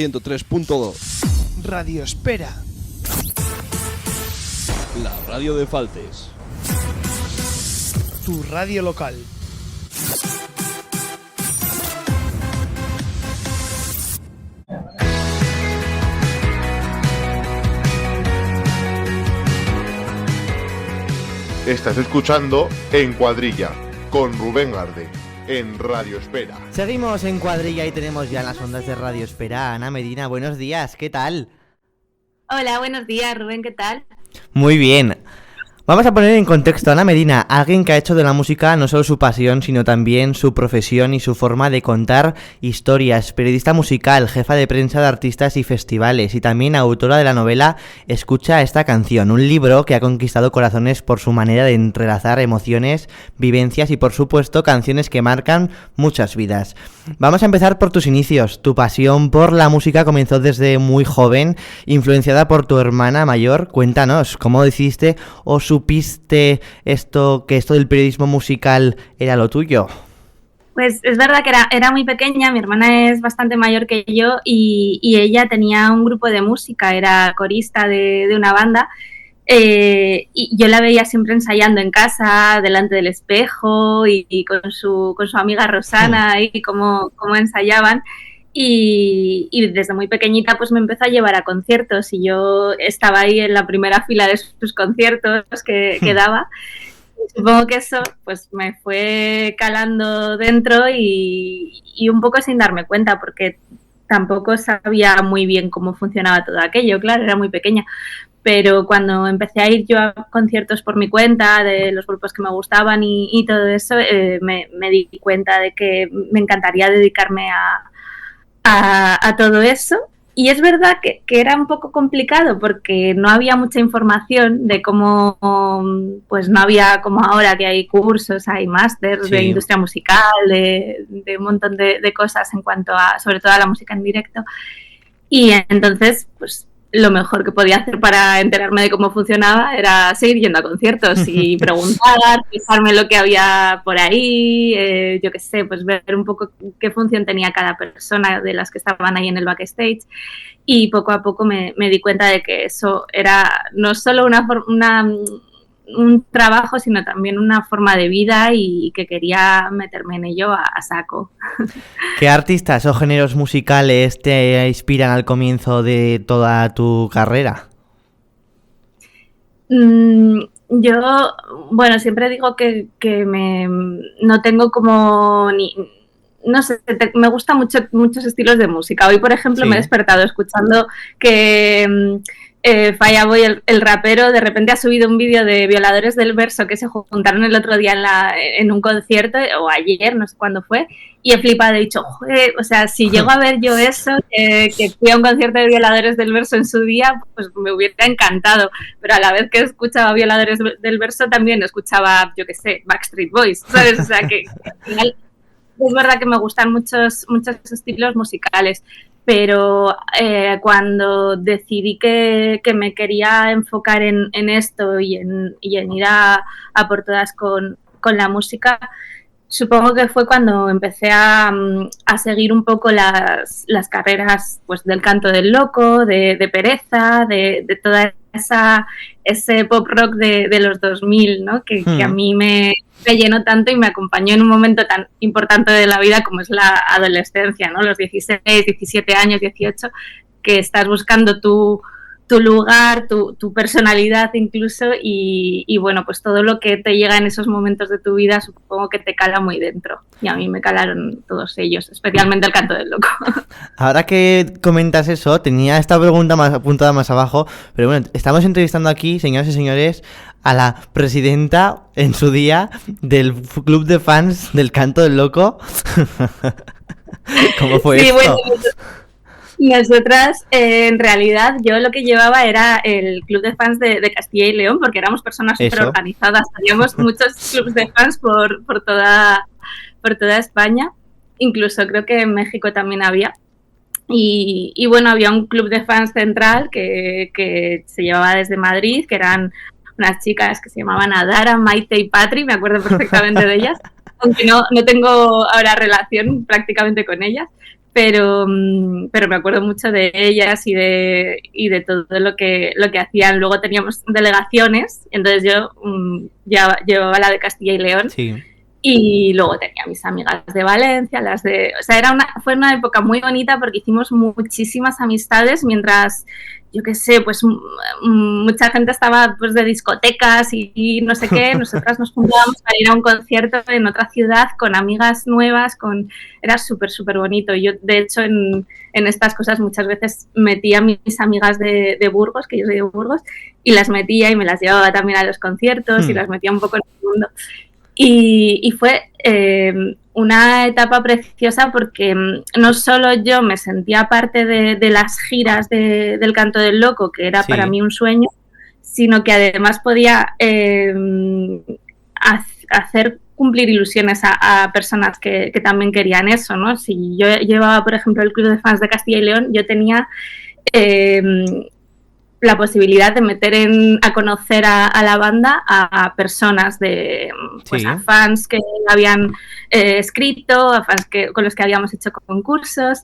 103.2. Radio Espera. La radio de Faltes. Tu radio local. Estás escuchando En Cuadrilla con Rubén Garde en Radio Espera. Seguimos en Cuadrilla y tenemos ya en las ondas de Radio Espera a Ana Medina. Buenos días, ¿qué tal? Hola, buenos días, Rubén, ¿qué tal? Muy bien. Vamos a poner en contexto a Ana Medina, alguien que ha hecho de la música no solo su pasión, sino también su profesión y su forma de contar historias. Periodista musical, jefa de prensa de artistas y festivales, y también autora de la novela Escucha esta canción, un libro que ha conquistado corazones por su manera de entrelazar emociones, vivencias y, por supuesto, canciones que marcan muchas vidas. Vamos a empezar por tus inicios. Tu pasión por la música comenzó desde muy joven, influenciada por tu hermana mayor. Cuéntanos, ¿cómo decidiste o supiste que esto del periodismo musical era lo tuyo? Pues es verdad que era muy pequeña, mi hermana es bastante mayor que yo y ella tenía un grupo de música, era corista de una banda, y yo la veía siempre ensayando en casa, delante del espejo y con su amiga Rosana y cómo ensayaban. Y desde muy pequeñita pues me empezó a llevar a conciertos y yo estaba ahí en la primera fila de sus conciertos que daba. Supongo que eso pues me fue calando dentro y un poco sin darme cuenta, porque tampoco sabía muy bien cómo funcionaba todo aquello, claro, era muy pequeña. Pero cuando empecé a ir yo a conciertos por mi cuenta, de los grupos que me gustaban y todo eso, me di cuenta de que me encantaría dedicarme a todo eso. Y es verdad que era un poco complicado porque no había mucha información de cómo, pues no había como ahora que hay cursos, hay másters de industria musical, de un montón de cosas en cuanto a, sobre todo a la música en directo. Y entonces, pues lo mejor que podía hacer para enterarme de cómo funcionaba era seguir yendo a conciertos y preguntar, fijarme lo que había por ahí, yo qué sé, pues ver un poco qué función tenía cada persona de las que estaban ahí en el backstage. Y poco a poco me di cuenta de que eso era no solo un trabajo, sino también una forma de vida y que quería meterme en ello a saco. ¿Qué artistas o géneros musicales te inspiran al comienzo de toda tu carrera? Yo, bueno, siempre digo que no tengo como no sé, me gustan muchos estilos de música. Hoy, por ejemplo, me he despertado escuchando que Fireboy, el rapero, de repente ha subido un vídeo de Violadores del Verso que se juntaron el otro día en un concierto, o ayer, no sé cuándo fue, y he flipado, he dicho, joder, o sea, si llego a ver yo eso, que fui a un concierto de Violadores del Verso en su día, pues me hubiera encantado, pero a la vez que escuchaba Violadores del Verso también escuchaba, yo qué sé, Backstreet Boys, ¿sabes? O sea, que al final es verdad que me gustan muchos estilos musicales, pero cuando decidí que me quería enfocar en esto y en ir a por todas con la música, supongo que fue cuando empecé a seguir un poco las carreras pues del Canto del Loco, de Pereza, de toda ese pop rock de los 2000, ¿no? Que a mí me llenó tanto y me acompañó en un momento tan importante de la vida como es la adolescencia, ¿no? Los 16, 17 años, 18, que estás buscando tu lugar, tu personalidad incluso y bueno, pues todo lo que te llega en esos momentos de tu vida supongo que te cala muy dentro y a mí me calaron todos ellos, especialmente el Canto del Loco. Ahora que comentas eso, tenía esta pregunta más apuntada más abajo, pero bueno, estamos entrevistando aquí, señoras y señores, a la presidenta en su día del club de fans del Canto del Loco. ¿Cómo fue esto? Bueno, nosotras, en realidad, yo lo que llevaba era el club de fans de Castilla y León, porque éramos personas súper organizadas. Teníamos muchos clubs de fans por toda España. Incluso creo que en México también había. Y bueno, había un club de fans central que se llevaba desde Madrid, que eran unas chicas que se llamaban Adara, Maite y Patri, me acuerdo perfectamente de ellas, aunque no tengo ahora relación prácticamente con ellas. pero me acuerdo mucho de ellas y de todo lo que hacían. Luego teníamos delegaciones, entonces yo llevaba la de Castilla y León. Sí. Y luego tenía mis amigas de Valencia, o sea, fue una época muy bonita porque hicimos muchísimas amistades mientras, yo qué sé, pues mucha gente estaba pues de discotecas y no sé qué. Nosotras nos juntábamos para ir a un concierto en otra ciudad con amigas nuevas, era súper, súper bonito. Yo, de hecho, en estas cosas muchas veces metía a mis amigas de Burgos, que yo soy de Burgos, y las metía y me las llevaba también a los conciertos y las metía un poco en el mundo. Y fue una etapa preciosa porque no solo yo me sentía parte de las giras del Canto del Loco, que era para mí un sueño, sino que además podía hacer cumplir ilusiones a personas que también querían eso, ¿no? Si yo llevaba, por ejemplo, el Club de Fans de Castilla y León, yo tenía la posibilidad de meter a conocer a la banda a personas a fans que habían escrito, a fans con los que habíamos hecho concursos,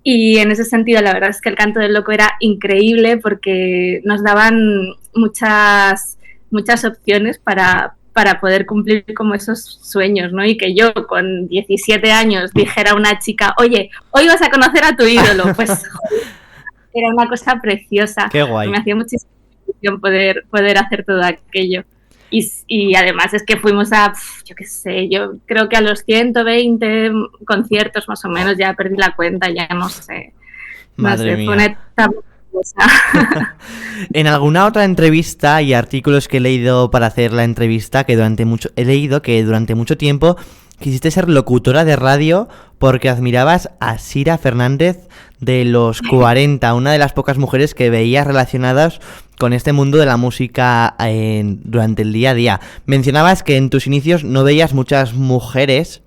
y en ese sentido la verdad es que el Canto del Loco era increíble porque nos daban muchas opciones para poder cumplir como esos sueños, ¿no? Y que yo con 17 años dijera a una chica, oye, hoy vas a conocer a tu ídolo, pues joder, era una cosa preciosa. Qué guay. Me hacía muchísima ilusión poder hacer todo aquello. Y además es que fuimos yo qué sé, yo creo que a los 120 conciertos más o menos, ya perdí la cuenta, ya no sé. Madre mía. Fue una etapa preciosa. En alguna otra entrevista y artículos que he leído para hacer la entrevista, he leído que durante mucho tiempo quisiste ser locutora de radio porque admirabas a Sira Fernández de los 40, una de las pocas mujeres que veías relacionadas con este mundo de la música durante el día a día. Mencionabas que en tus inicios no veías muchas mujeres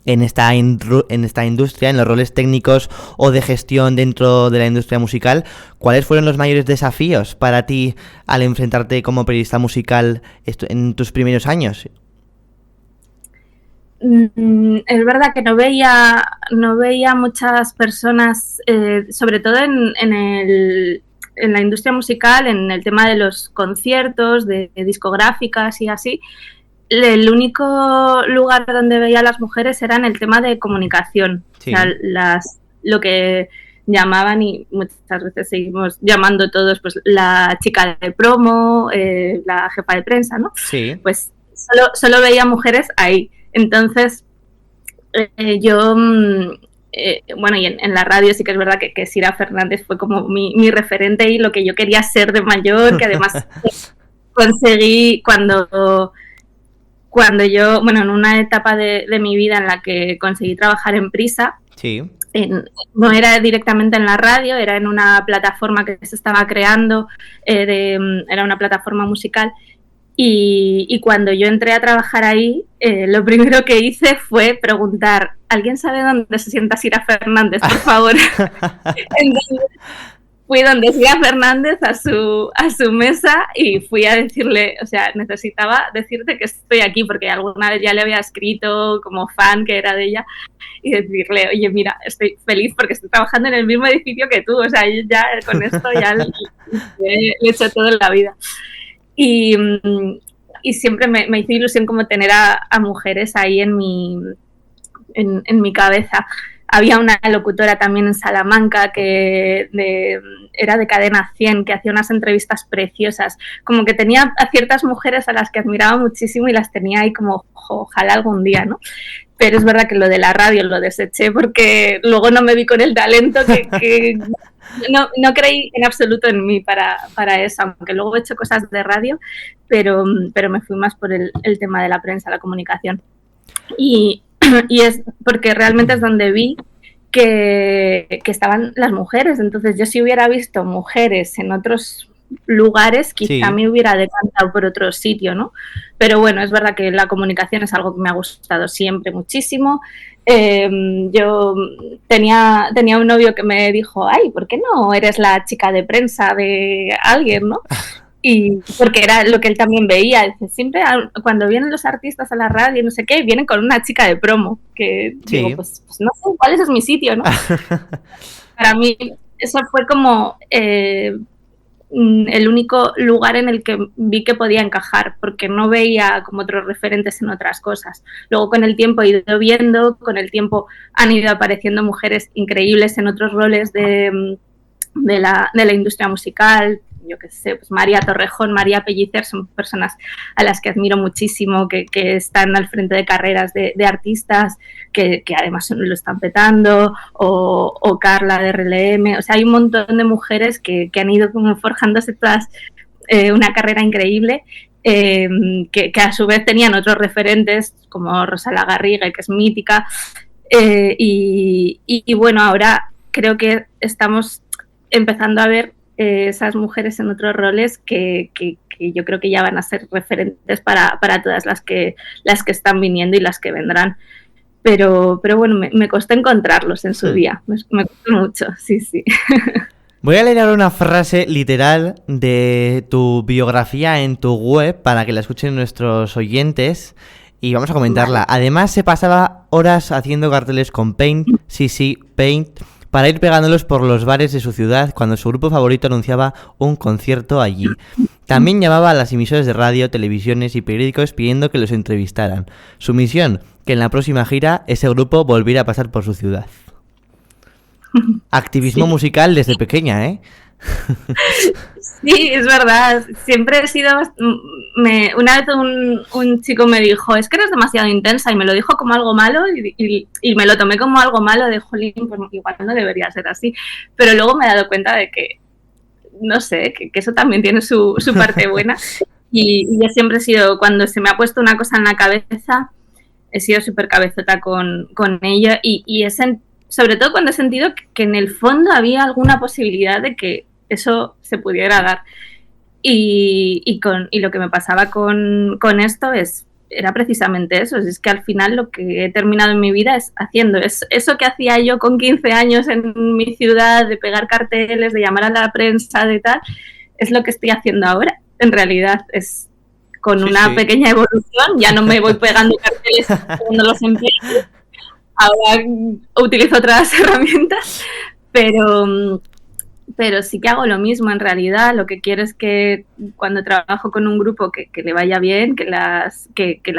en esta industria, en los roles técnicos o de gestión dentro de la industria musical. ¿Cuáles fueron los mayores desafíos para ti al enfrentarte como periodista musical en tus primeros años? Es verdad que no veía muchas personas, sobre todo en la industria musical, en el tema de los conciertos, de discográficas y así. El único lugar donde veía a las mujeres era en el tema de comunicación. Sí. O sea, lo que llamaban, y muchas veces seguimos llamando todos, pues la chica de promo, la jefa de prensa, ¿no? Sí. Pues solo veía mujeres ahí. Entonces, yo, bueno, y en la radio sí que es verdad que Sira Fernández fue como mi referente y lo que yo quería ser de mayor, que además conseguí cuando yo, bueno, en una etapa de mi vida en la que conseguí trabajar en Prisa. Sí. No era directamente en la radio, era en una plataforma que se estaba creando, era una plataforma musical. Y cuando yo entré a trabajar ahí, lo primero que hice fue preguntar, ¿alguien sabe dónde se sienta Sira Fernández, por favor? Entonces, fui donde Sira Fernández a su mesa y fui a decirle, o sea, necesitaba decirte que estoy aquí porque alguna vez ya le había escrito como fan que era de ella y decirle, oye, mira, estoy feliz porque estoy trabajando en el mismo edificio que tú, o sea, yo ya con esto ya le he hecho todo en la vida. Y siempre me hizo ilusión como tener a mujeres ahí en mi cabeza. Había una locutora también en Salamanca que era de Cadena 100, que hacía unas entrevistas preciosas. Como que tenía a ciertas mujeres a las que admiraba muchísimo y las tenía ahí como, ojalá algún día, ¿no? Pero es verdad que lo de la radio lo deseché porque luego no me vi con el talento que no creí en absoluto en mí para eso, aunque luego he hecho cosas de radio, pero me fui más por el tema de la prensa, la comunicación. Y es porque realmente es donde vi que estaban las mujeres. Entonces yo si hubiera visto mujeres en otros lugares quizá me hubiera decantado por otro sitio, ¿no? Pero bueno, es verdad que la comunicación es algo que me ha gustado siempre muchísimo. Yo tenía un novio que me dijo, ay, ¿por qué no eres la chica de prensa de alguien, no? Y porque era lo que él también veía. Dice, siempre cuando vienen los artistas a la radio, no sé qué, vienen con una chica de promo. Que Sí. digo, pues no sé cuál es mi sitio, ¿no? Para mí eso fue como el único lugar en el que vi que podía encajar, porque no veía como otros referentes en otras cosas. Luego con el tiempo he ido viendo, con el tiempo han ido apareciendo mujeres increíbles en otros roles de la industria musical. Yo qué sé, pues María Torrejón, María Pellicer, son personas a las que admiro muchísimo, que están al frente de carreras de artistas, que además lo están petando, o Carla de RLM. O sea, hay un montón de mujeres que han ido como forjándose todas una carrera increíble, que a su vez tenían otros referentes, como Rosa Lagarrigue, que es mítica, y bueno, ahora creo que estamos empezando a ver esas mujeres en otros roles que yo creo que ya van a ser referentes para todas las que están viniendo y las que vendrán. Pero bueno, me costó encontrarlos en su día, me costó mucho, sí. Voy a leer ahora una frase literal de tu biografía en tu web para que la escuchen nuestros oyentes y vamos a comentarla. Vale. Además, se pasaba horas haciendo carteles con Paint, Paint, para ir pegándolos por los bares de su ciudad cuando su grupo favorito anunciaba un concierto allí. También llamaba a las emisoras de radio, televisiones y periódicos pidiendo que los entrevistaran. Su misión, que en la próxima gira ese grupo volviera a pasar por su ciudad. Activismo musical desde pequeña, ¿eh? Sí, es verdad. Siempre he sido... Una vez un chico me dijo, es que eres demasiado intensa, y me lo dijo como algo malo y me lo tomé como algo malo de, jolín, pues igual no debería ser así. Pero luego me he dado cuenta de que, no sé, que eso también tiene su parte buena. Y yo siempre he sido, cuando se me ha puesto una cosa en la cabeza, he sido súper cabezota con ello y sobre todo cuando he sentido que en el fondo había alguna posibilidad de que eso se pudiera dar. Y lo que me pasaba con esto era precisamente eso. Es que al final lo que he terminado en mi vida es haciendo eso que hacía yo con 15 años en mi ciudad, de pegar carteles, de llamar a la prensa, de tal, es lo que estoy haciendo ahora. En realidad es con una pequeña evolución. Ya no me voy pegando carteles cuando los empiezo. Ahora utilizo otras herramientas, pero sí que hago lo mismo en realidad. Lo que quiero es que cuando trabajo con un grupo que le vaya bien, que la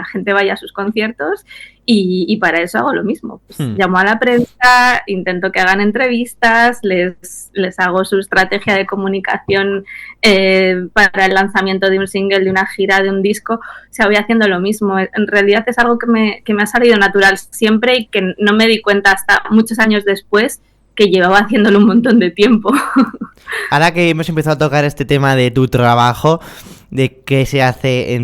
gente vaya a sus conciertos, y para eso hago lo mismo. Pues llamo a la prensa, intento que hagan entrevistas, les hago su estrategia de comunicación para el lanzamiento de un single, de una gira, de un disco. O sea, voy haciendo lo mismo. En realidad es algo que me ha salido natural siempre y que no me di cuenta hasta muchos años después que llevaba haciéndolo un montón de tiempo. Ahora que hemos empezado a tocar este tema de tu trabajo, de qué se hace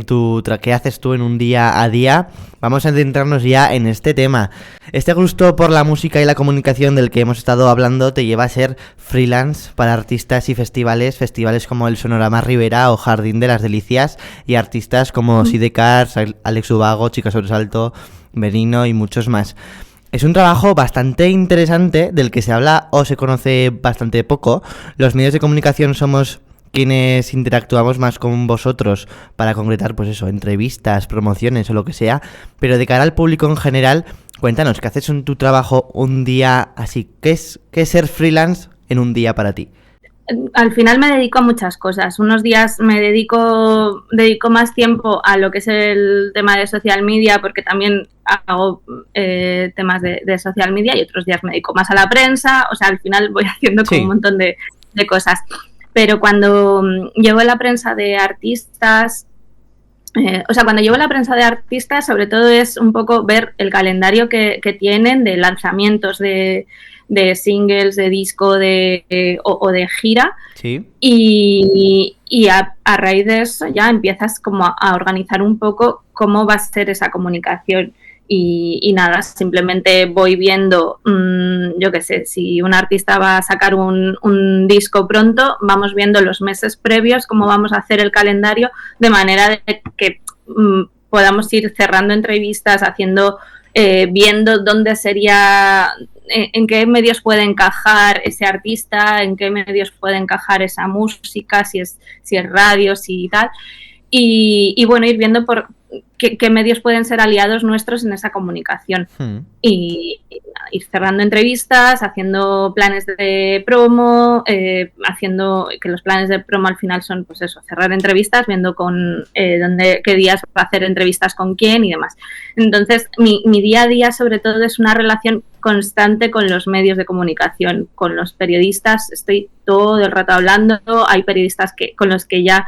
qué haces tú en un día a día, vamos a centrarnos ya en este tema. Este gusto por la música y la comunicación del que hemos estado hablando te lleva a ser freelance para artistas y festivales como el Sonorama Rivera o Jardín de las Delicias, y artistas como Sidecars, Alex Ubago, Chica Sobresalto, Benino y muchos más. Es un trabajo bastante interesante del que se habla o se conoce bastante poco. Los medios de comunicación somos quienes interactuamos más con vosotros para concretar, pues eso, entrevistas, promociones o lo que sea. Pero de cara al público en general, cuéntanos, ¿qué haces en tu trabajo un día así? ¿Qué es ser freelance en un día para ti? Al final me dedico a muchas cosas. Unos días me dedico más tiempo a lo que es el tema de social media, porque también hago temas de social media, y otros días me dedico más a la prensa. O sea, al final voy haciendo como un montón de cosas. Pero cuando llevo la prensa de artistas, sobre todo es un poco ver el calendario que tienen de lanzamientos de singles, de disco, o de gira. Sí. Y a raíz de eso ya empiezas como a organizar un poco cómo va a ser esa comunicación. Y nada, simplemente voy viendo, yo qué sé, si un artista va a sacar un disco pronto, vamos viendo los meses previos cómo vamos a hacer el calendario, de manera de que podamos ir cerrando entrevistas, haciendo viendo dónde sería, en qué medios puede encajar ese artista, en qué medios puede encajar esa música, si es radio, si tal. Y bueno, ir viendo por qué medios pueden ser aliados nuestros en esa comunicación. Y ir cerrando entrevistas, haciendo planes de promo, haciendo que los planes de promo al final son, pues eso, cerrar entrevistas, viendo qué días va a hacer entrevistas con quién y demás. Entonces, mi día a día, sobre todo, es una relación constante con los medios de comunicación, con los periodistas. Estoy todo el rato hablando. Hay periodistas con los que ya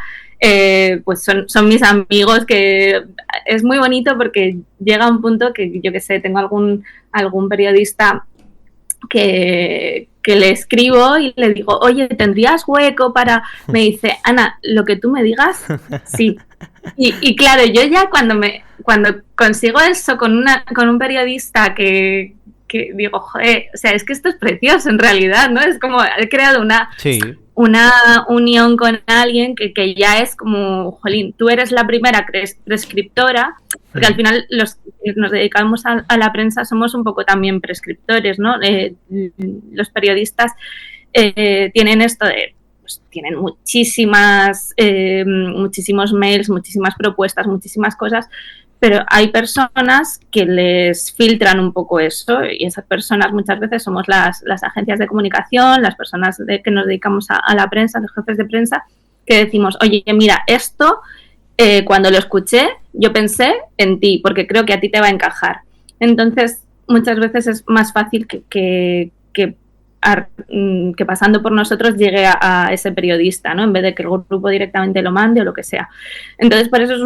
pues son mis amigos, que es muy bonito porque llega un punto que yo que sé, tengo algún periodista que le escribo y le digo, oye, ¿tendrías hueco para...? Me dice, Ana, lo que tú me digas, sí. Y claro, yo ya cuando consigo eso con un periodista que digo, joder, o sea, es que esto es precioso en realidad, ¿no? Es como, he creado una unión con alguien que ya es como, jolín, tú eres la primera prescriptora, porque al final los que nos dedicamos a la prensa somos un poco también prescriptores, ¿no? Los periodistas tienen esto de, pues, tienen muchísimos mails, muchísimas propuestas, muchísimas cosas, pero hay personas que les filtran un poco eso, y esas personas muchas veces somos las agencias de comunicación, las personas que nos dedicamos a la prensa, los jefes de prensa, que decimos, oye, mira, esto cuando lo escuché yo pensé en ti, porque creo que a ti te va a encajar. Entonces, muchas veces es más fácil que pasando por nosotros llegue a ese periodista, ¿no? En vez de que el grupo directamente lo mande o lo que sea. Entonces, por eso es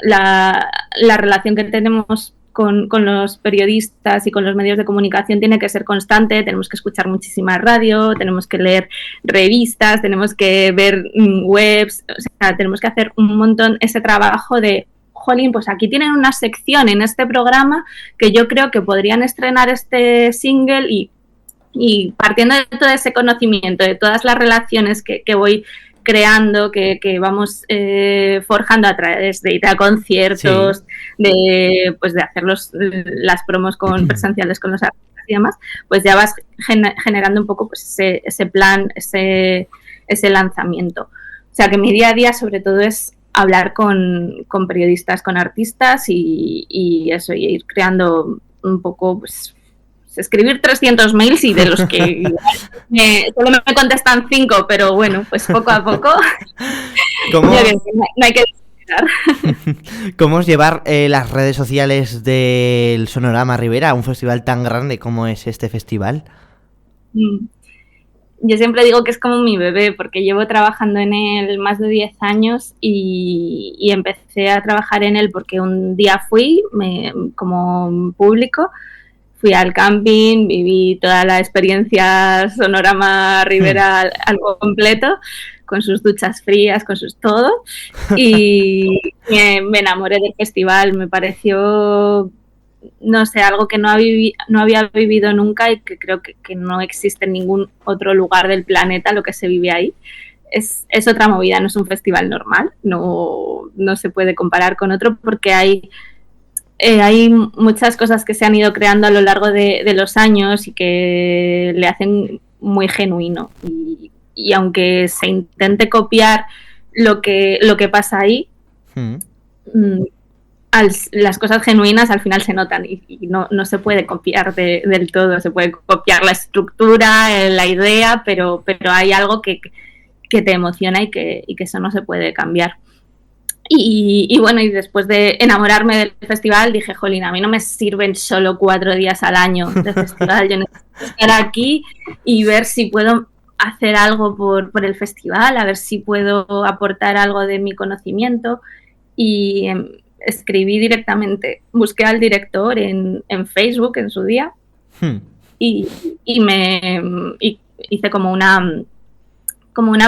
la relación que tenemos con los periodistas y con los medios de comunicación tiene que ser constante. Tenemos que escuchar muchísima radio, tenemos que leer revistas, tenemos que ver webs, o sea, tenemos que hacer un montón ese trabajo de, jolín, pues aquí tienen una sección en este programa que yo creo que podrían estrenar este single, y partiendo de todo ese conocimiento, de todas las relaciones que voy creando, que vamos forjando a través de ir a conciertos, de hacer las promos presenciales con los artistas y demás, pues ya vas generando un poco pues ese plan, ese lanzamiento. O sea que mi día a día sobre todo es hablar con periodistas, con artistas y eso, y ir creando un poco, pues, escribir 300 mails y de los que solo me contestan 5, pero bueno, pues poco a poco. ¿Cómo? No hay que desesperar. ¿Cómo es llevar las redes sociales del Sonorama Ribera, un festival tan grande como es este festival? Yo siempre digo que es como mi bebé, porque llevo trabajando en él más de 10 años y empecé a trabajar en él porque un día fui como público. Fui al camping, viví toda la experiencia Sonorama Ribera al completo, con sus duchas frías, con sus todo, y me enamoré del festival. Me pareció, no sé, algo que no había vivido nunca y que creo que no existe en ningún otro lugar del planeta lo que se vive ahí. Es otra movida, no es un festival normal, no se puede comparar con otro porque hay muchas cosas que se han ido creando a lo largo de los años y que le hacen muy genuino. Y aunque se intente copiar lo que pasa ahí, las cosas genuinas al final se notan y no se puede copiar del todo. Se puede copiar la estructura, la idea, pero hay algo que te emociona y que eso no se puede cambiar. Y bueno, y después de enamorarme del festival dije, jolín, a mí no me sirven solo 4 días al año de festival, yo necesito estar aquí y ver si puedo hacer algo por el festival, a ver si puedo aportar algo de mi conocimiento. Y escribí directamente, busqué al director en Facebook en su día y hice como una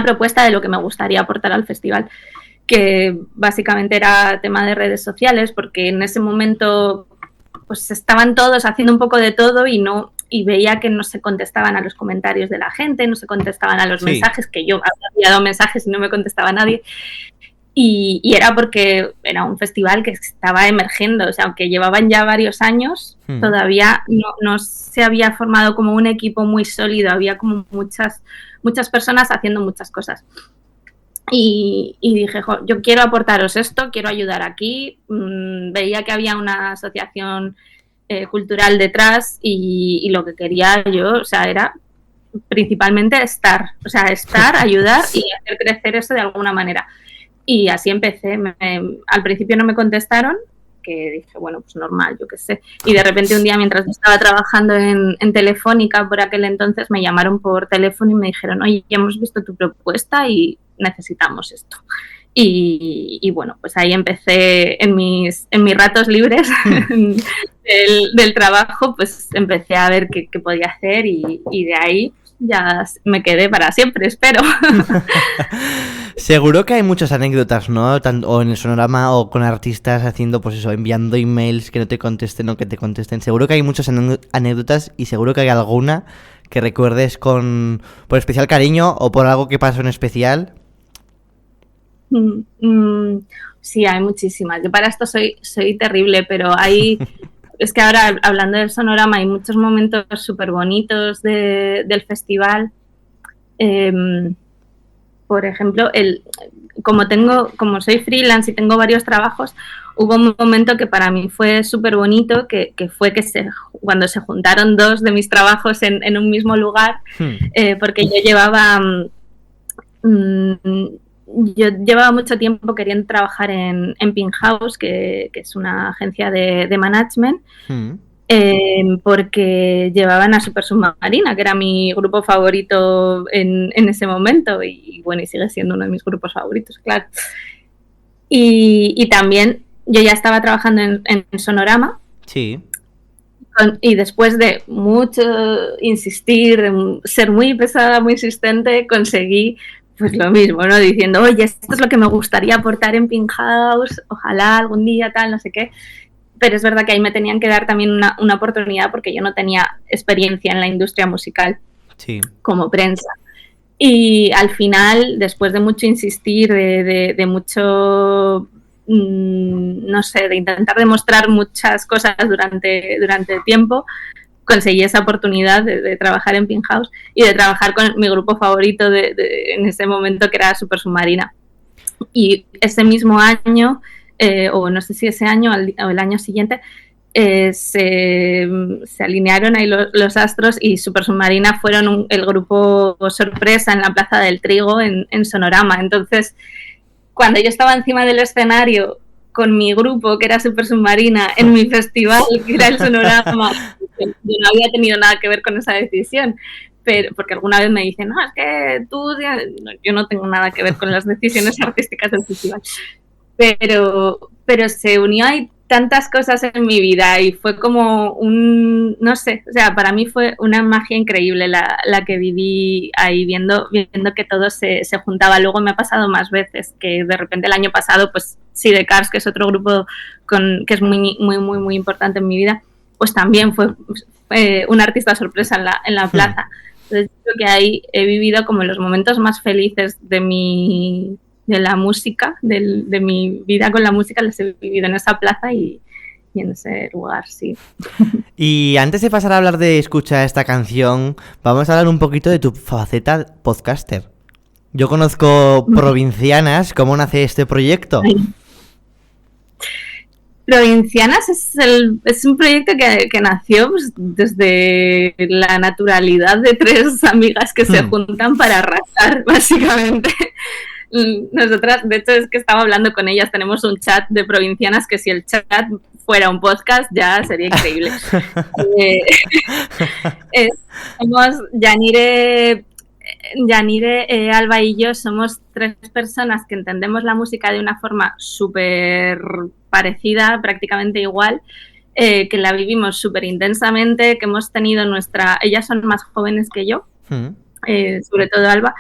propuesta de lo que me gustaría aportar al festival, que básicamente era tema de redes sociales, porque en ese momento pues estaban todos haciendo un poco de todo y veía que no se contestaban a los comentarios de la gente, no se contestaban a los mensajes, que yo había enviado mensajes y no me contestaba nadie. Y era porque era un festival que estaba emergiendo, o sea, aunque llevaban ya varios años, todavía no se había formado como un equipo muy sólido, había como muchas personas haciendo muchas cosas. Y dije, yo quiero aportaros esto, quiero ayudar aquí. Veía que había una asociación cultural detrás y lo que quería yo, o sea, era principalmente estar, ayudar y hacer crecer eso de alguna manera. Y así empecé. Al principio no me contestaron, que dije, bueno, pues normal, yo qué sé. Y de repente un día, mientras estaba trabajando en Telefónica por aquel entonces, me llamaron por teléfono y me dijeron, oye, ya hemos visto tu propuesta y necesitamos esto. Y bueno, pues ahí empecé en mis ratos libres del trabajo, pues empecé a ver qué podía hacer y de ahí ya me quedé para siempre, espero. Seguro que hay muchas anécdotas, ¿no? O en el Sonorama o con artistas haciendo, pues eso, enviando emails que no te contesten o que te contesten. Seguro que hay muchas anécdotas y seguro que hay alguna que recuerdes por especial cariño o por algo que pasó en especial. Sí, hay muchísimas. Yo para esto soy terrible, pero hay... Es que ahora, hablando del Sonorama, hay muchos momentos súper bonitos del festival. Por ejemplo, como soy freelance y tengo varios trabajos, hubo un momento que para mí fue súper bonito, que fue cuando se juntaron dos de mis trabajos en un mismo lugar, porque yo llevaba mucho tiempo queriendo trabajar en Pink House, que es una agencia de management, porque llevaban a Super Submarina, que era mi grupo favorito en ese momento, y bueno, y sigue siendo uno de mis grupos favoritos, claro. Y también yo ya estaba trabajando en Sonorama. Sí. Y después de mucho insistir, de ser muy pesada, muy insistente, conseguí pues lo mismo, ¿no? Diciendo, oye, esto es lo que me gustaría aportar en Pink House, ojalá algún día, tal, no sé qué. Pero es verdad que ahí me tenían que dar también una oportunidad porque yo no tenía experiencia en la industria musical como prensa. Y al final, después de mucho insistir, de mucho, no sé, de intentar demostrar muchas cosas durante el tiempo, conseguí esa oportunidad de trabajar en Pink House y de trabajar con mi grupo favorito en ese momento, que era Super Submarina. Y ese mismo año, o no sé si ese año o el año siguiente, se alinearon ahí los astros y Super Submarina fueron el grupo sorpresa en la Plaza del Trigo en Sonorama. Entonces, cuando yo estaba encima del escenario con mi grupo, que era Super Submarina, en mi festival, que era el Sonorama, yo no había tenido nada que ver con esa decisión, pero porque alguna vez me dicen, no, es que yo no tengo nada que ver con las decisiones artísticas del festival, pero se unió ahí tantas cosas en mi vida y fue como no sé, o sea, para mí fue una magia increíble la que viví ahí viendo que todo se juntaba. Luego me ha pasado más veces, que de repente el año pasado, pues Sidecars, que es otro grupo que es muy, muy, muy, muy importante en mi vida, pues también fue un artista sorpresa en la plaza. Entonces creo que ahí he vivido como los momentos más felices de la música, de mi vida con la música, los he vivido en esa plaza y en ese lugar, sí. Y antes de pasar a hablar de escuchar esta canción, vamos a hablar un poquito de tu faceta podcaster. Yo conozco Provincianas. ¿Cómo nace este proyecto? Provincianas es un proyecto que nació pues, desde la naturalidad de tres amigas que se juntan para arrasar, básicamente. Nosotras, de hecho, es que estaba hablando con ellas, tenemos un chat de Provincianas que si el chat fuera un podcast ya sería increíble. Somos Yanire, Alba y yo, somos tres personas que entendemos la música de una forma súper parecida, prácticamente igual, que la vivimos súper intensamente, que hemos tenido ellas son más jóvenes que yo, sobre todo Alba,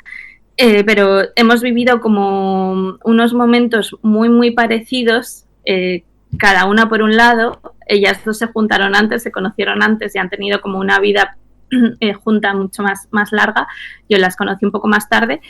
pero hemos vivido como unos momentos muy, muy parecidos, cada una por un lado. Ellas dos se juntaron antes, se conocieron antes y han tenido como una vida junta mucho más larga. Yo las conocí un poco más tarde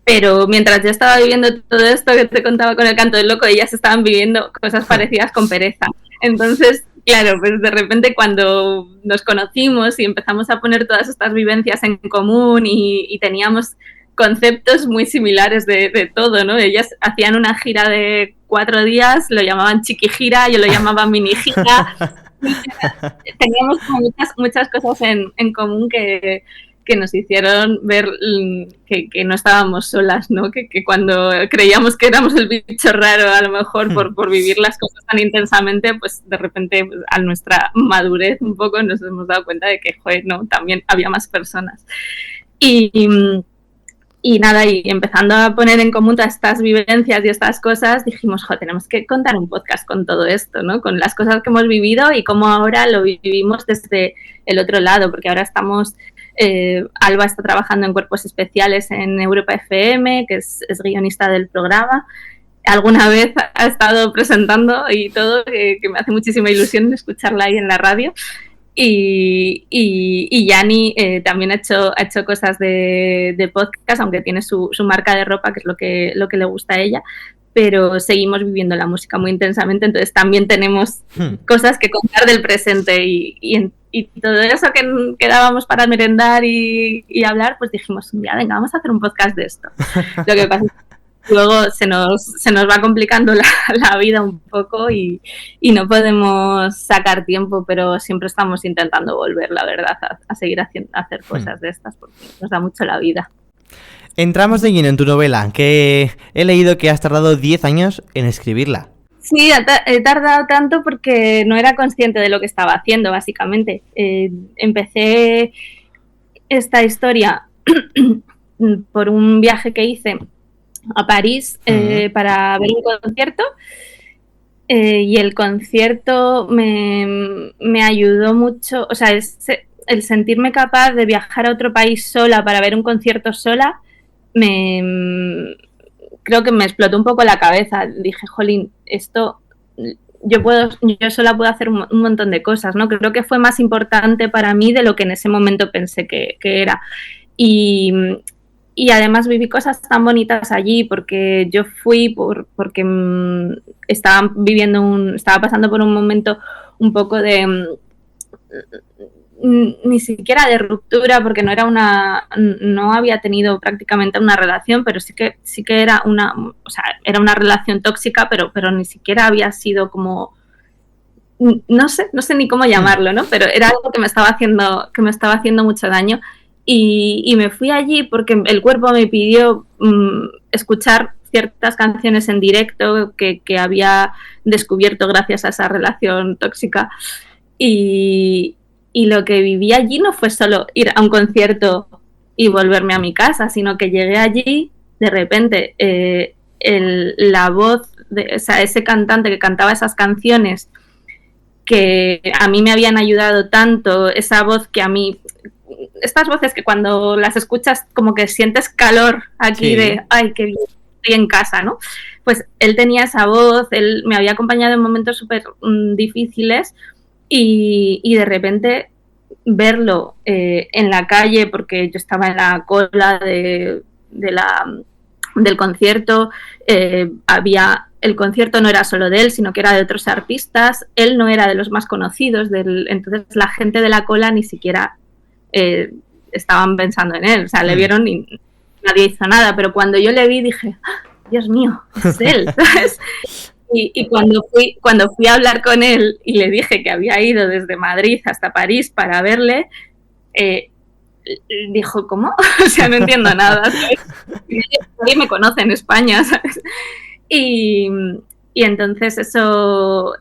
Pero mientras yo estaba viviendo todo esto que te contaba con el canto del loco, ellas estaban viviendo cosas parecidas con pereza. Entonces, claro, pues de repente cuando nos conocimos y empezamos a poner todas estas vivencias en común y teníamos conceptos muy similares de todo, ¿no? Ellas hacían una gira de 4 días, lo llamaban chiquigira, yo lo llamaba mini gira. Teníamos como muchas cosas en común que nos hicieron ver que no estábamos solas, ¿no? Que cuando creíamos que éramos el bicho raro, a lo mejor por vivir las cosas tan intensamente, pues de repente pues, a nuestra madurez un poco nos hemos dado cuenta de que, joder, no, también había más personas. Y nada, y empezando a poner en común todas estas vivencias y estas cosas, dijimos, tenemos que contar un podcast con todo esto, ¿no? Con las cosas que hemos vivido y cómo ahora lo vivimos desde el otro lado, porque ahora estamos... Alba está trabajando en Cuerpos Especiales en Europa FM, que es guionista del programa. Alguna vez ha estado presentando y todo, que me hace muchísima ilusión escucharla ahí en la radio. Y Yani también ha hecho cosas de podcast, aunque tiene su marca de ropa, que es lo que le gusta a ella, pero seguimos viviendo la música muy intensamente, entonces también tenemos cosas que contar del presente y todo eso que quedábamos para merendar y hablar, pues dijimos, ya, venga, vamos a hacer un podcast de esto. Lo que pasa es que luego se nos va complicando la vida un poco y no podemos sacar tiempo, pero siempre estamos intentando volver, la verdad, a seguir hacer cosas de estas, porque nos da mucho la vida. Entramos de lleno en tu novela, que he leído que has tardado 10 años en escribirla. Sí, he tardado tanto porque no era consciente de lo que estaba haciendo, básicamente. Empecé esta historia por un viaje que hice a París para ver un concierto y el concierto me ayudó mucho, o sea, el sentirme capaz de viajar a otro país sola para ver un concierto sola, creo que me explotó un poco la cabeza. Dije, jolín, esto yo sola puedo hacer un montón de cosas, ¿no? Creo que fue más importante para mí de lo que en ese momento pensé que era. Y además viví cosas tan bonitas allí, porque yo fui porque estaba pasando por un momento un poco de ni siquiera de ruptura, porque no había tenido prácticamente una relación, pero sí que era era una relación tóxica, pero ni siquiera había sido como, no sé ni cómo llamarlo, ¿no? Pero era algo que me estaba haciendo mucho daño y me fui allí porque el cuerpo me pidió escuchar ciertas canciones en directo que había descubierto gracias a esa relación tóxica y lo que viví allí no fue solo ir a un concierto y volverme a mi casa, sino que llegué allí, de repente, la voz de ese cantante que cantaba esas canciones que a mí me habían ayudado tanto, esa voz que a mí... Estas voces que cuando las escuchas como que sientes calor aquí, sí, de, ay, qué bien, estoy en casa, ¿no? Pues él tenía esa voz, él me había acompañado en momentos súper difíciles. Y de repente verlo en la calle, porque yo estaba en la cola del concierto, el concierto no era solo de él, sino que era de otros artistas, él no era de los más conocidos, entonces la gente de la cola ni siquiera estaban pensando en él, o sea, le vieron y nadie hizo nada, pero cuando yo le vi dije, ¡ah, Dios mío, es él! ¿Sabes? Y cuando fui a hablar con él y le dije que había ido desde Madrid hasta París para verle, dijo, ¿cómo? O sea, no entiendo nada, ¿sabes? Nadie me conoce en España, ¿sabes? Y entonces eso,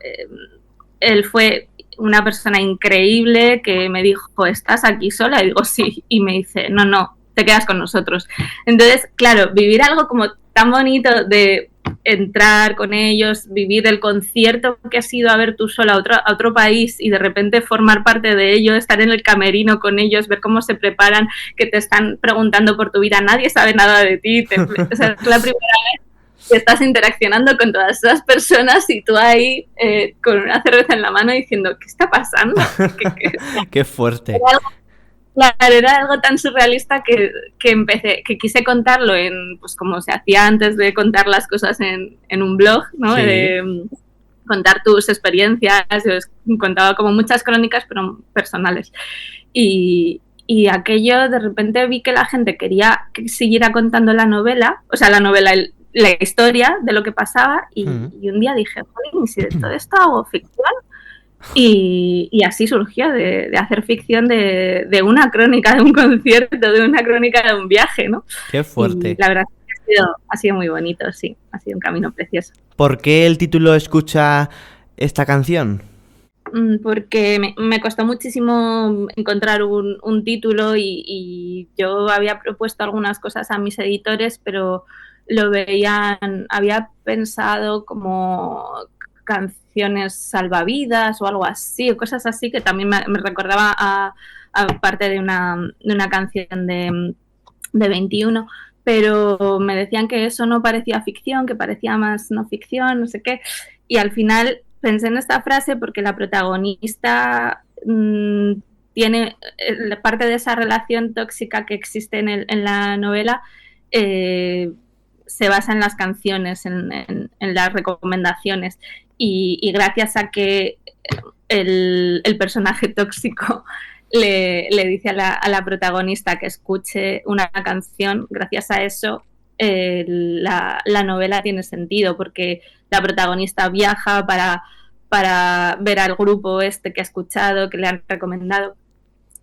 él fue una persona increíble que me dijo, ¿estás aquí sola? Y digo, sí. Y me dice, no, te quedas con nosotros. Entonces, claro, vivir algo como tan bonito de entrar con ellos, vivir el concierto que has ido a ver tú sola a otro país y de repente formar parte de ello, estar en el camerino con ellos, ver cómo se preparan, que te están preguntando por tu vida, nadie sabe nada de ti, o sea, es la primera vez que estás interaccionando con todas esas personas y tú ahí con una cerveza en la mano diciendo, ¿qué está pasando? Qué fuerte. Claro, era algo tan surrealista que quise contarlo pues como se hacía antes de contar las cosas en un blog, ¿no? Sí. De contar tus experiencias. Yo contaba como muchas crónicas, pero personales. Y aquello, de repente vi que la gente quería que siguiera contando la novela, o sea, la historia de lo que pasaba, y un día dije, joder, ¿y si de todo esto hago ficción? Y así surgió de hacer ficción de una crónica de un concierto, de una crónica de un viaje, ¿no? Qué fuerte. Y la verdad es que ha sido muy bonito, sí, ha sido un camino precioso. ¿Por qué el título Escucha esta canción? Porque me costó muchísimo encontrar un título y yo había propuesto algunas cosas a mis editores, pero lo veían, había pensado como canciones salvavidas o algo así, o cosas así que también me recordaba a parte de una canción de 21, pero me decían que eso no parecía ficción, que parecía más no ficción, no sé qué, y al final pensé en esta frase porque la protagonista tiene parte de esa relación tóxica que existe en la novela, se basa en las canciones, en las recomendaciones, y gracias a que el personaje tóxico le dice a la protagonista que escuche una canción, gracias a eso la novela tiene sentido, porque la protagonista viaja para ver al grupo este que ha escuchado, que le han recomendado,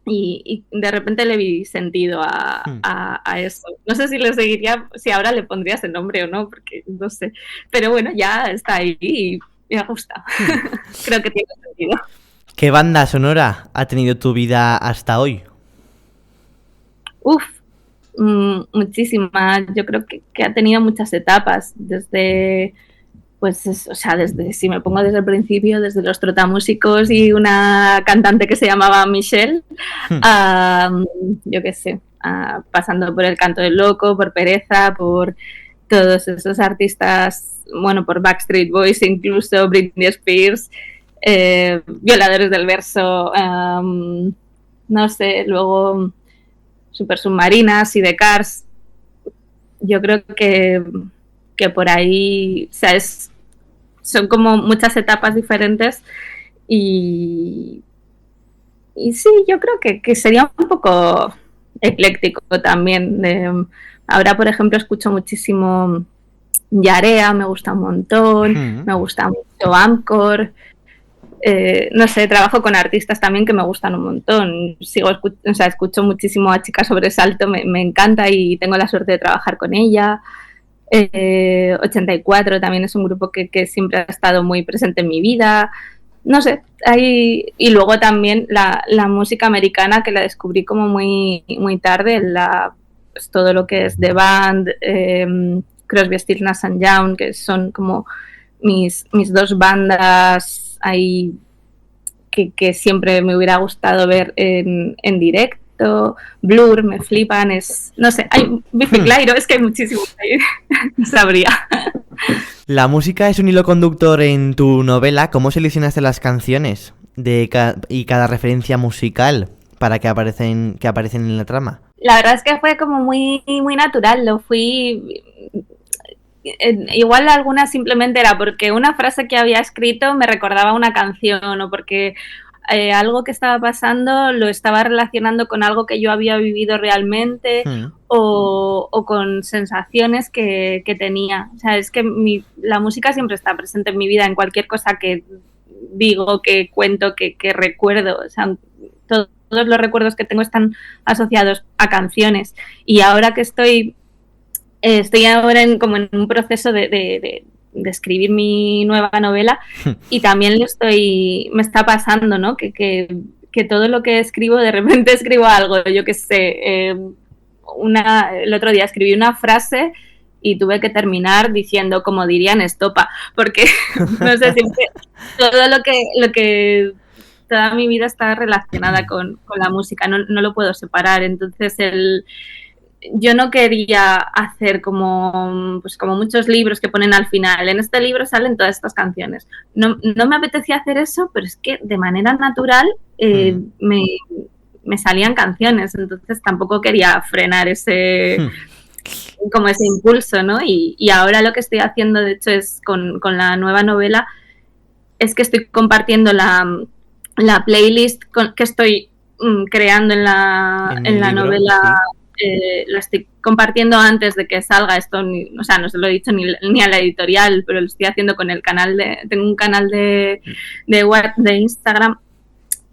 y de repente le vi sentido a eso. No sé si le seguiría, si ahora le pondría ese nombre o no, porque no sé, pero bueno, ya está ahí y me gusta. Creo que tiene sentido. ¿Qué banda sonora ha tenido tu vida hasta hoy? Muchísimas. Yo creo que ha tenido muchas etapas, desde, pues, o sea, si me pongo desde el principio, desde los trotamúsicos y una cantante que se llamaba Michelle, yo qué sé, pasando por El Canto del Loco, por Pereza, por todos esos artistas, bueno, por Backstreet Boys, incluso Britney Spears, Violadores del Verso, no sé, luego Super Submarinas y The Cars. Yo creo que por ahí, o sea, son como muchas etapas diferentes y sí, yo creo que sería un poco ecléctico también. Ahora, por ejemplo, escucho muchísimo Yarea, me gusta un montón, me gusta mucho Amcor, no sé, trabajo con artistas también que me gustan un montón. Escucho muchísimo a Chica Sobresalto, me encanta y tengo la suerte de trabajar con ella. 84 también es un grupo que siempre ha estado muy presente en mi vida. No sé, y luego también la música americana, que la descubrí como muy, muy tarde, pues todo lo que es The Band, Crosby, Stills, Nash & Young, que son como mis dos bandas ahí que siempre me hubiera gustado ver en directo. Blur, me flipan, no sé, hay Biffy Clyro, es que hay muchísimos ahí, no sabría. La música es un hilo conductor en tu novela. ¿Cómo seleccionaste las canciones y cada referencia musical para que aparecen en la trama? La verdad es que fue como muy, muy natural, lo fui... Igual algunas simplemente era porque una frase que había escrito me recordaba una canción, o porque algo que estaba pasando lo estaba relacionando con algo que yo había vivido realmente, o con sensaciones que tenía. O sea, es que la música siempre está presente en mi vida, en cualquier cosa que digo, que cuento, que recuerdo. O sea, todos los recuerdos que tengo están asociados a canciones. Y ahora que estoy ahora como en un proceso de escribir mi nueva novela, y también me está pasando, ¿no? Que todo lo que escribo, de repente escribo algo, yo qué sé, el otro día escribí una frase y tuve que terminar diciendo, como dirían, estopa, porque no sé, siempre todo lo que toda mi vida está relacionada con la música, no lo puedo separar. Entonces yo no quería hacer como muchos libros que ponen al final, en este libro salen todas estas canciones. No me apetecía hacer eso, pero es que de manera natural me salían canciones, entonces tampoco quería frenar ese impulso, ¿no? Y ahora lo que estoy haciendo, de hecho, es con la nueva novela, es que estoy compartiendo la playlist que estoy creando en la libro, novela. Sí. La estoy compartiendo antes de que salga esto, o sea, no se lo he dicho ni a la editorial, pero lo estoy haciendo con el canal tengo un canal de web de Instagram,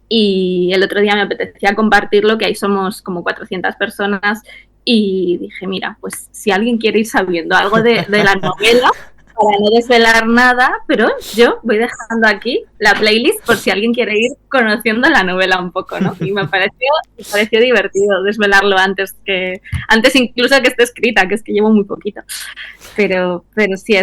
y el otro día me apetecía compartirlo, que ahí somos como 400 personas, y dije, mira, pues si alguien quiere ir sabiendo algo de la novela, para no desvelar nada, pero yo voy dejando aquí la playlist por si alguien quiere ir conociendo la novela un poco, ¿no? Y me pareció divertido desvelarlo antes incluso que esté escrita, que es que llevo muy poquito. Pero sí,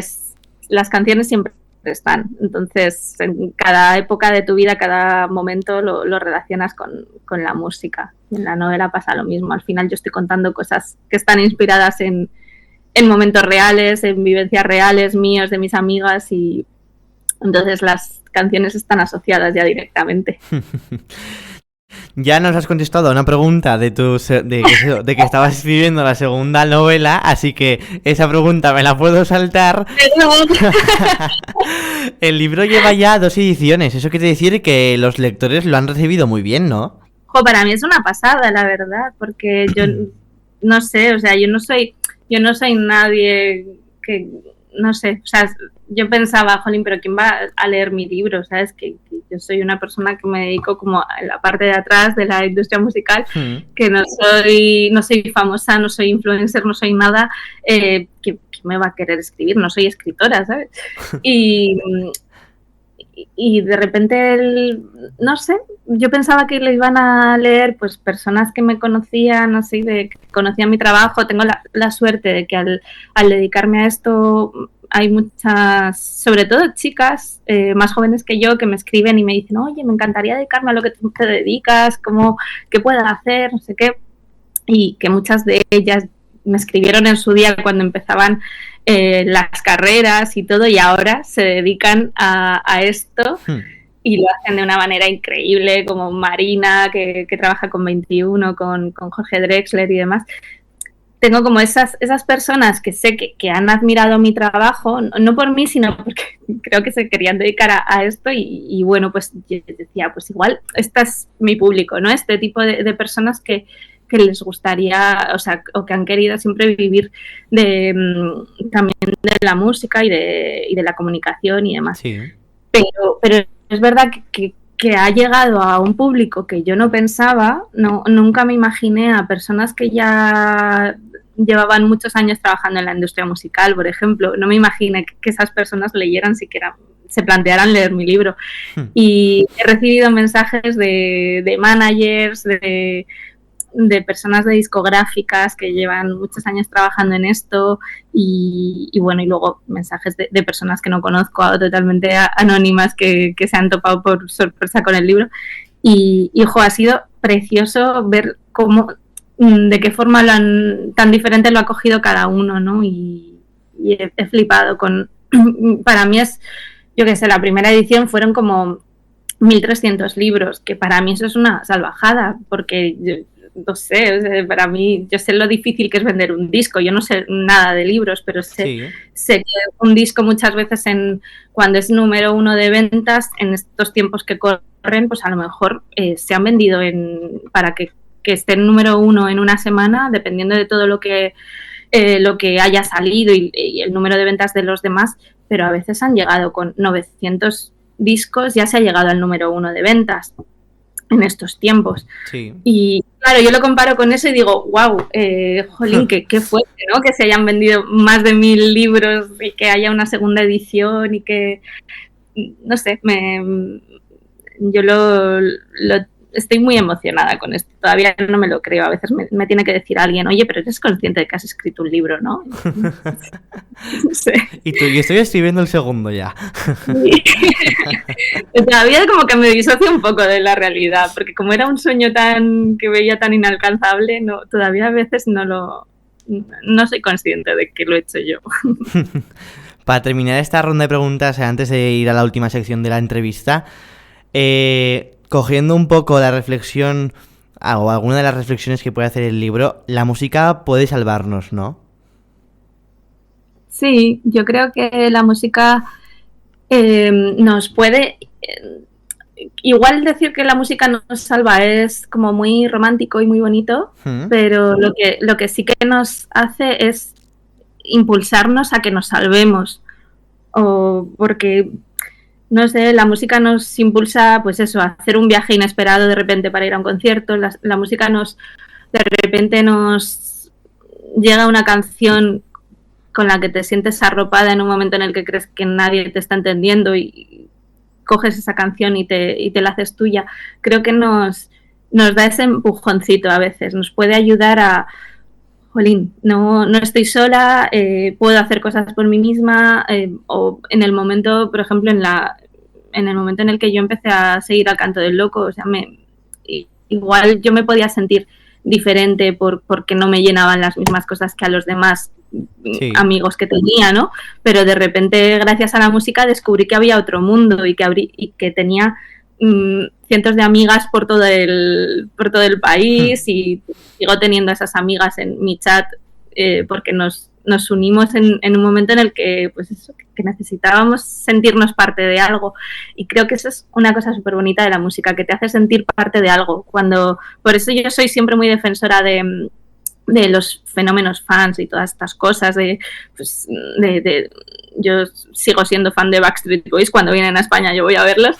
las canciones siempre están. Entonces, en cada época de tu vida, cada momento lo relacionas con la música. Y en la novela pasa lo mismo. Al final yo estoy contando cosas que están inspiradas en momentos reales, en vivencias reales míos, de mis amigas, y entonces las canciones están asociadas ya directamente. Ya nos has contestado a una pregunta de que estabas escribiendo la segunda novela, así que esa pregunta me la puedo saltar. El libro lleva ya 2 ediciones, eso quiere decir que los lectores lo han recibido muy bien, ¿no? Para mí es una pasada, la verdad, porque yo no sé, o sea, yo no soy nadie que, no sé, o sea, yo pensaba, jolín, pero ¿quién va a leer mi libro? ¿Sabes? Que yo soy una persona que me dedico como a la parte de atrás de la industria musical, que no soy famosa, no soy influencer, no soy nada, que me va a querer escribir, no soy escritora, ¿sabes? Y de repente, no sé, yo pensaba que lo iban a leer pues personas que me conocían, así, que conocían mi trabajo. Tengo la suerte de que al dedicarme a esto hay muchas, sobre todo chicas más jóvenes que yo, que me escriben y me dicen, oye, me encantaría dedicarme a lo que tú te dedicas, ¿qué puedo hacer? No sé qué. Y que muchas de ellas me escribieron en su día cuando empezaban las carreras y todo, y ahora se dedican a esto y lo hacen de una manera increíble, como Marina, que trabaja con 21, con Jorge Drexler y demás. Tengo como esas personas que sé que han admirado mi trabajo, no por mí, sino porque creo que se querían dedicar a esto, y bueno, pues yo decía, pues igual este es mi público, ¿no? Este tipo de personas que les gustaría, o sea, o que han querido siempre vivir también de la música y de la comunicación y demás. Sí. Pero es verdad que ha llegado a un público que yo no pensaba, nunca me imaginé a personas que ya llevaban muchos años trabajando en la industria musical, por ejemplo. No me imaginé que esas personas leyeran siquiera, se plantearan leer mi libro. Y he recibido mensajes de managers, de personas de discográficas que llevan muchos años trabajando en esto, y bueno, y luego mensajes de personas que no conozco, totalmente anónimas, que se han topado por sorpresa con el libro, y ojo, ha sido precioso ver de qué forma tan diferente lo ha cogido cada uno, ¿no? Y he flipado para mí es, yo qué sé, la primera edición fueron como 1.300 libros, que para mí eso es una salvajada, porque no sé, para mí, yo sé lo difícil que es vender un disco. Yo no sé nada de libros, pero sé que un disco muchas veces, cuando es número 1 de ventas, en estos tiempos que corren, pues a lo mejor se han vendido para que esté en número 1 en una semana, dependiendo de todo lo que haya salido y el número de ventas de los demás, pero a veces han llegado con 900 discos, ya se ha llegado al número 1 de ventas en estos tiempos. Sí. Y claro, yo lo comparo con eso y digo, wow, jolín, qué fuerte, ¿no? Que se hayan vendido más de 1.000 libros y que haya una segunda edición, y que, no sé, yo estoy muy emocionada con esto. Todavía no me lo creo. A veces me tiene que decir alguien, oye, pero eres consciente de que has escrito un libro, ¿no? No sé. Y yo estoy escribiendo el segundo ya. Sí. Todavía como que me disocio un poco de la realidad, porque como era un sueño que veía tan inalcanzable, todavía a veces no soy consciente de que lo he hecho yo. Para terminar esta ronda de preguntas, antes de ir a la última sección de la entrevista, cogiendo un poco la reflexión o alguna de las reflexiones que puede hacer el libro, la música puede salvarnos, ¿no? Sí, yo creo que la música nos puede... igual decir que la música nos salva es como muy romántico y muy bonito, pero lo que sí que nos hace es impulsarnos a que nos salvemos. O porque, no sé, la música nos impulsa, pues eso, a hacer un viaje inesperado de repente para ir a un concierto. La música de repente nos llega una canción con la que te sientes arropada en un momento en el que crees que nadie te está entendiendo y coges esa canción y te la haces tuya. Creo que nos da ese empujoncito a veces, nos puede ayudar a, jolín, no estoy sola, puedo hacer cosas por mí misma, o en el momento, por ejemplo, en el momento en el que yo empecé a seguir al Canto del Loco, o sea, igual yo me podía sentir diferente porque no me llenaban las mismas cosas que a los demás amigos que tenía, ¿no? Pero de repente, gracias a la música, descubrí que había otro mundo y que tenía cientos de amigas por todo el país y sigo teniendo esas amigas en mi chat porque nos unimos en un momento en el que, pues eso, que necesitábamos sentirnos parte de algo, y creo que eso es una cosa súper bonita de la música, que te hace sentir parte de algo. Por eso yo soy siempre muy defensora de los fenómenos fans y todas estas cosas, yo sigo siendo fan de Backstreet Boys, cuando vienen a España yo voy a verlos,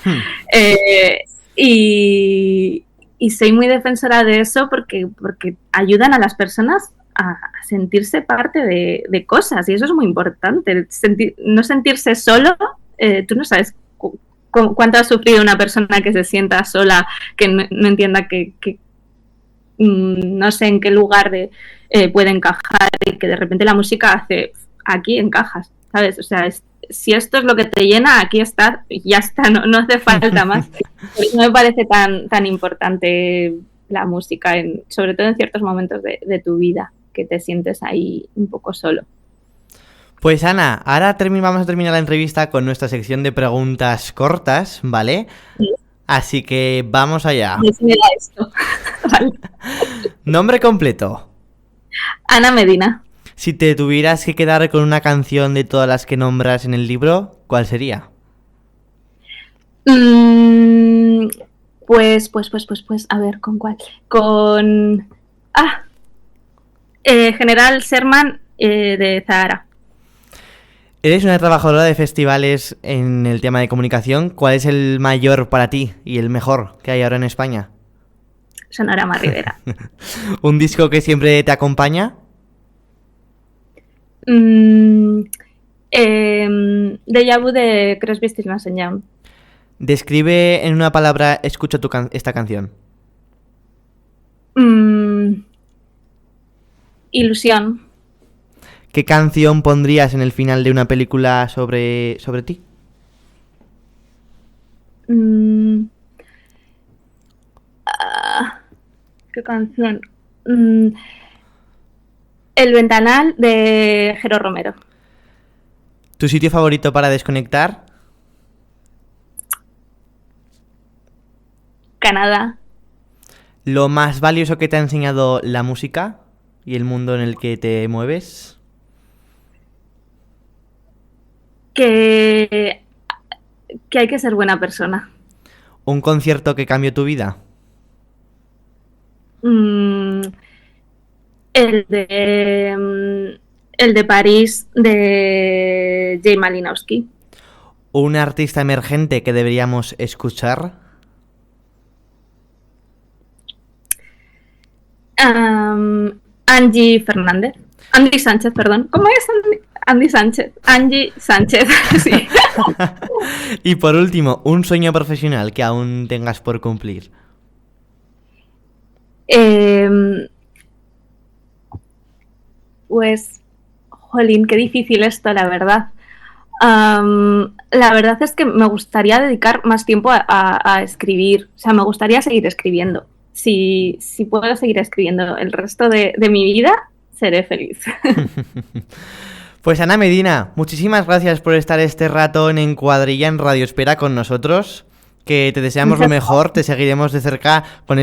y soy muy defensora de eso porque ayudan a las personas a sentirse parte de cosas, y eso es muy importante, no sentirse solo. Tú no sabes cuánto ha sufrido una persona que se sienta sola, que no entienda que no sé en qué lugar puede encajar, y que de repente la música hace, aquí encajas, ¿sabes? O sea, si esto es lo que te llena, aquí está, ya está, no hace falta más. Por eso me parece tan importante la música, sobre todo en ciertos momentos de tu vida, que te sientes ahí un poco solo. Pues Ana, ahora vamos a terminar la entrevista con nuestra sección de preguntas cortas, ¿vale? Sí. Así que vamos allá. Mira esto. Vale. Nombre completo. Ana Medina. Si te tuvieras que quedar con una canción de todas las que nombras en el libro, ¿cuál sería? Pues, a ver, ¿con cuál? Con... General Sherman, de Zahara. Eres una trabajadora de festivales en el tema de comunicación. ¿Cuál es el mayor para ti y el mejor que hay ahora en España? Sonorama Rivera. ¿Un disco que siempre te acompaña? Deja Vu de Crosby, Stills Nash & Young. Describe en una palabra, escucho esta canción. Ilusión. ¿Qué canción pondrías en el final de una película sobre ti? ¿Qué canción? El Ventanal, de Jero Romero. ¿Tu sitio favorito para desconectar? Canadá. ¿Lo más valioso que te ha enseñado la música y el mundo en el que te mueves? Que hay que ser buena persona. ¿Un concierto que cambió tu vida? El de París, de Jay Malinowski. ¿Un artista emergente que deberíamos escuchar? Angie Sánchez, perdón. ¿Cómo es Angie Sánchez, sí. Y por último, un sueño profesional que aún tengas por cumplir. Pues, jolín, qué difícil esto, la verdad. La verdad es que me gustaría dedicar más tiempo a escribir. O sea, me gustaría seguir escribiendo. Si puedo seguir escribiendo el resto de mi vida, seré feliz. Pues Ana Medina, muchísimas gracias por estar este rato en Cuadrilla en Radio Espera con nosotros. que te deseamos lo mejor, te seguiremos de cerca con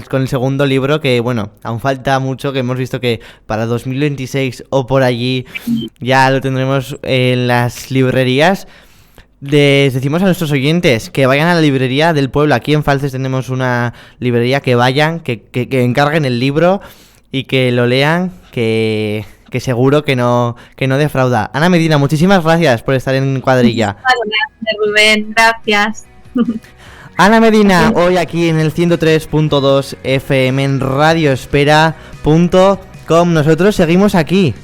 con el segundo libro, que bueno, aún falta mucho, que hemos visto que para 2026 o por allí ya lo tendremos en las librerías. Les decimos a nuestros oyentes que vayan a la librería del pueblo. Aquí en Falces tenemos una librería, que vayan, que encarguen el libro y que lo lean, que seguro que no defrauda. Ana Medina, muchísimas gracias por estar en Cuadrilla. Gracias, Rubén, gracias. Ana Medina, hoy aquí en el 103.2 FM en radioespera.com. Nosotros seguimos aquí.